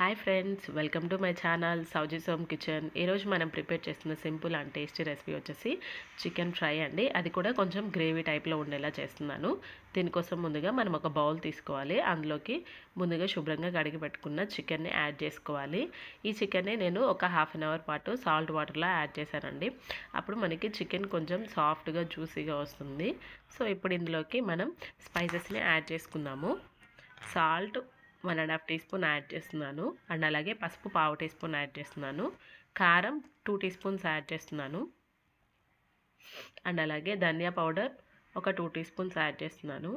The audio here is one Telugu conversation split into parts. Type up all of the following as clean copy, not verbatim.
Hi friends, welcome to my channel Sowji's home kitchen. ఈరోజు మనం ప్రిపేర్ చేస్తున్న సింపుల్ అండ్ టేస్టీ రెసిపీ వచ్చేసి చికెన్ ఫ్రై అండి. అది కూడా కొంచెం గ్రేవీ టైప్లో ఉండేలా చేస్తున్నాను. దీనికోసం ముందుగా మనం ఒక బౌల్ తీసుకోవాలి. అందులోకి ముందుగా శుభ్రంగా కడిగి పెట్టుకున్న చికెన్ని యాడ్ చేసుకోవాలి. ఈ చికెన్ని నేను ఒక హాఫ్ అన్ అవర్ పాటు సాల్ట్ వాటర్లో యాడ్ చేశానండి. అప్పుడు మనకి చికెన్ కొంచెం సాఫ్ట్గా జ్యూసీగా వస్తుంది. సో ఇప్పుడు ఇందులోకి మనం స్పైసెస్ని యాడ్ చేసుకుందాము. సాల్ట్ 1.5 టీ స్పూన్ యాడ్ చేస్తున్నాను. అండ్ అలాగే పసుపు పావు టీ స్పూన్ యాడ్ చేస్తున్నాను. కారం 2 టీ స్పూన్స్ యాడ్ చేస్తున్నాను. అండ్ అలాగే ధనియా పౌడర్ ఒక 2 టీ స్పూన్స్ యాడ్ చేస్తున్నాను.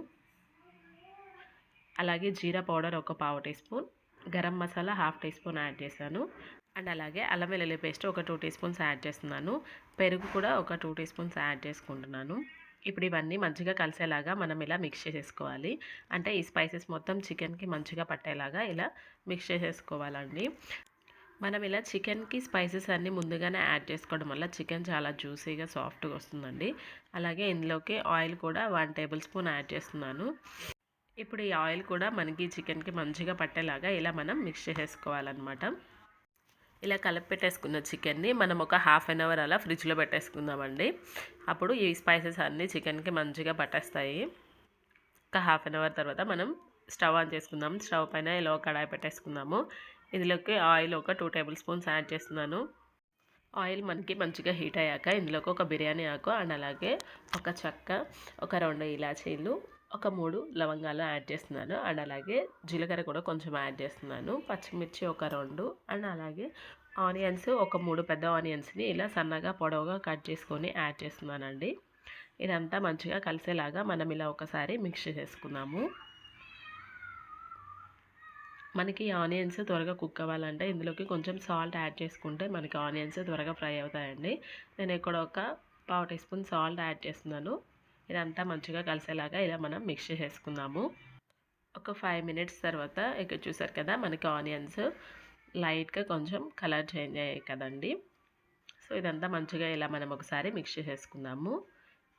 అలాగే జీరా పౌడర్ ఒక పావు tea spoon, garam masala half tea spoon add చేశాను. అండ్ అలాగే అల్లం వెల్లుల్లి పేస్ట్ ఒక 2 టీ స్పూన్స్ యాడ్ చేస్తున్నాను. పెరుగు కూడా ఒక 2 టీ స్పూన్స్ యాడ్ చేసుకుంటున్నాను. ఇప్పుడు ఇవన్నీ మంచిగా కలిసేలాగా మనం ఇలా మిక్స్ చేసేసుకోవాలి. అంటే ఈ స్పైసెస్ మొత్తం చికెన్కి మంచిగా పట్టేలాగా ఇలా మిక్స్ చేసేసుకోవాలండి. మనం ఇలా చికెన్కి స్పైసెస్ అన్నీ ముందుగానే యాడ్ చేసుకోవడం వల్ల చికెన్ చాలా జ్యూసీగా సాఫ్ట్గా వస్తుందండి. అలాగే ఇందులోకి ఆయిల్ కూడా 1 టేబుల్ స్పూన్ యాడ్ చేస్తున్నాను. ఇప్పుడు ఈ ఆయిల్ కూడా మనకి చికెన్కి మంచిగా పట్టేలాగా ఇలా మనం మిక్స్ చేసేసుకోవాలన్నమాట. ఇలా కలిపి పెట్టేసుకున్న చికెన్ని మనం ఒక హాఫ్ అన్ అవర్ అలా ఫ్రిడ్జ్లో పెట్టేసుకుందామండి. అప్పుడు ఈ స్పైసెస్ అన్నీ చికెన్కి మంచిగా పట్టేస్తాయి. ఒక హాఫ్ అన్ అవర్ తర్వాత మనం స్టవ్ ఆన్ చేసుకుందాం. స్టవ్ పైన ఇలా కడాయి పెట్టేసుకుందాము. ఇందులోకి ఆయిల్ ఒక 2 టేబుల్ స్పూన్స్ యాడ్ చేస్తున్నాను. ఆయిల్ మనకి మంచిగా హీట్ అయ్యాక ఇందులోకి ఒక బిర్యానీ ఆకు అండ్ అలాగే ఒక చెక్క, ఒక 2 ఇలాచీలు, ఒక 3 లవంగాలు యాడ్ చేస్తున్నాను. అండ్ అలాగే జీలకర్ర కూడా కొంచెం యాడ్ చేస్తున్నాను. పచ్చిమిర్చి ఒక 2 అండ్ అలాగే ఆనియన్స్ ఒక 3 పెద్ద ఆనియన్స్ని ఇలా సన్నగా పొడవుగా కట్ చేసుకొని యాడ్ చేస్తున్నానండి. ఇదంతా మంచిగా కలిసేలాగా మనం ఇలా ఒకసారి మిక్స్ చేసుకుందాము. మనకి ఆనియన్స్ త్వరగా కుక్ అవ్వాలంటే ఇందులోకి కొంచెం సాల్ట్ యాడ్ చేసుకుంటే మనకి ఆనియన్స్ త్వరగా ఫ్రై అవుతాయండి. నేను ఇక్కడ ఒక పావు టీ స్పూన్ సాల్ట్ యాడ్ చేస్తున్నాను. ఇదంతా మంచిగా కలిసేలాగా ఇలా మనం మిక్స్ చేసుకుందాము. ఒక 5 మినిట్స్ తర్వాత ఇక్కడ చూసారు కదా, మనకి ఆనియన్స్ లైట్గా కొంచెం కలర్ చేంజ్ అయ్యాయి కదండి. సో ఇదంతా మంచిగా ఇలా మనం ఒకసారి మిక్స్ చేసుకుందాము.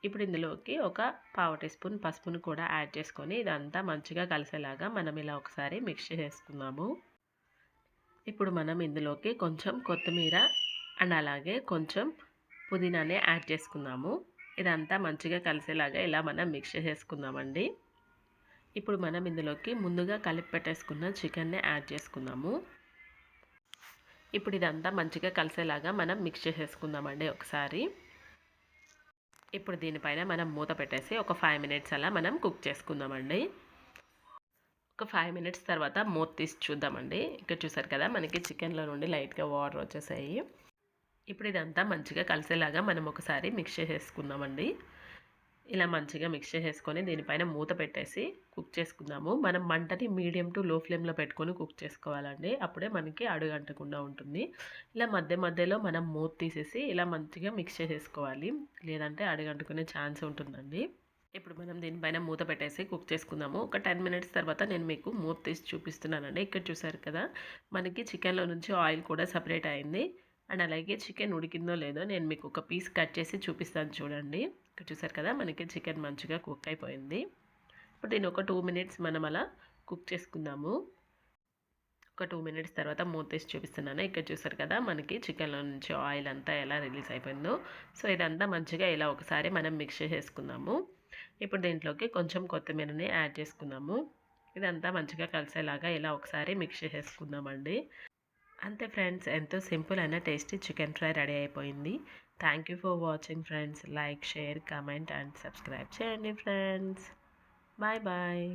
ఇప్పుడు ఇందులోకి ఒక పావు టీ స్పూన్ పసుపును కూడా యాడ్ చేసుకొని ఇదంతా మంచిగా కలిసేలాగా మనం ఇలా ఒకసారి మిక్స్ చేసుకుందాము. ఇప్పుడు మనం ఇందులోకి కొంచెం కొత్తిమీర అండ్ అలాగే కొంచెం పుదీనాని యాడ్ చేసుకుందాము. ఇదంతా మంచిగా కలిసేలాగా ఇలా మనం మిక్స్ చేసుకుందామండి. ఇప్పుడు మనం ఇందులోకి ముందుగా కలిపి పెట్టేసుకున్న చికెన్ని యాడ్ చేసుకుందాము. ఇప్పుడు ఇదంతా మంచిగా కలిసేలాగా మనం మిక్స్ చేసేసుకుందామండి ఒకసారి. ఇప్పుడు దీనిపైన మనం మూత పెట్టేసి ఒక 5 మినిట్స్ అలా మనం కుక్ చేసుకుందామండి. ఒక 5 మినిట్స్ తర్వాత మూత తీసి చూద్దామండి. ఇక్కడ చూసారు కదా, మనకి చికెన్లో నుండి లైట్గా వాటర్ వచ్చేసాయి. ఇప్పుడు ఇదంతా మంచిగా కలిసేలాగా మనం ఒకసారి మిక్స్ చేసేసుకుందామండి. ఇలా మంచిగా మిక్స్ చేసేసుకొని దీనిపైన మూత పెట్టేసి కుక్ చేసుకుందాము. మనం మంటని మీడియం టు లో ఫ్లేమ్లో పెట్టుకొని కుక్ చేసుకోవాలండి. అప్పుడే మనకి అడుగంటకుండా ఉంటుంది. ఇలా మధ్య మధ్యలో మనం మూత తీసేసి ఇలా మంచిగా మిక్స్ చేసేసుకోవాలి, లేదంటే అడుగంటుకునే ఛాన్స్ ఉంటుందండి. ఇప్పుడు మనం దీనిపైన మూత పెట్టేసి కుక్ చేసుకుందాము. ఒక 10 మినిట్స్ తర్వాత నేను మీకు మూత తీసి చూపిస్తున్నానండి. ఇక్కడ చూసారు కదా, మనకి చికెన్లో నుంచి ఆయిల్ కూడా సపరేట్ అయింది. అండ్ అలాగే చికెన్ ఉడికిందో లేదో నేను మీకు ఒక పీస్ కట్ చేసి చూపిస్తాను చూడండి. ఇక్కడ చూసారు కదా, మనకి చికెన్ మంచిగా కుక్ అయిపోయింది. ఇప్పుడు దీన్ని ఒక 2 మినిట్స్ మనం అలా కుక్ చేసుకుందాము. ఒక 2 మినిట్స్ తర్వాత మూత తీసి చూపిస్తున్నాను. ఇక్కడ చూసారు కదా, మనకి చికెన్లో నుంచి ఆయిల్ అంతా ఎలా రిలీజ్ అయిపోయిందో. సో ఇదంతా మంచిగా ఇలా ఒకసారి మనం మిక్స్ చేసుకుందాము. ఇప్పుడు దీంట్లోకి కొంచెం కొత్తిమీరని యాడ్ చేసుకుందాము. ఇదంతా మంచిగా కలిసేలాగా ఇలా ఒకసారి మిక్స్ చేసుకుందామండి. అంతే ఫ్రెండ్స్, ఎంతో సింపుల్ అయిన టేస్టీ చికెన్ ఫ్రై రెడీ అయిపోయింది. Thank you for watching friends. Like, share, comment and subscribe చేయండి ఫ్రెండ్స్. Bye bye.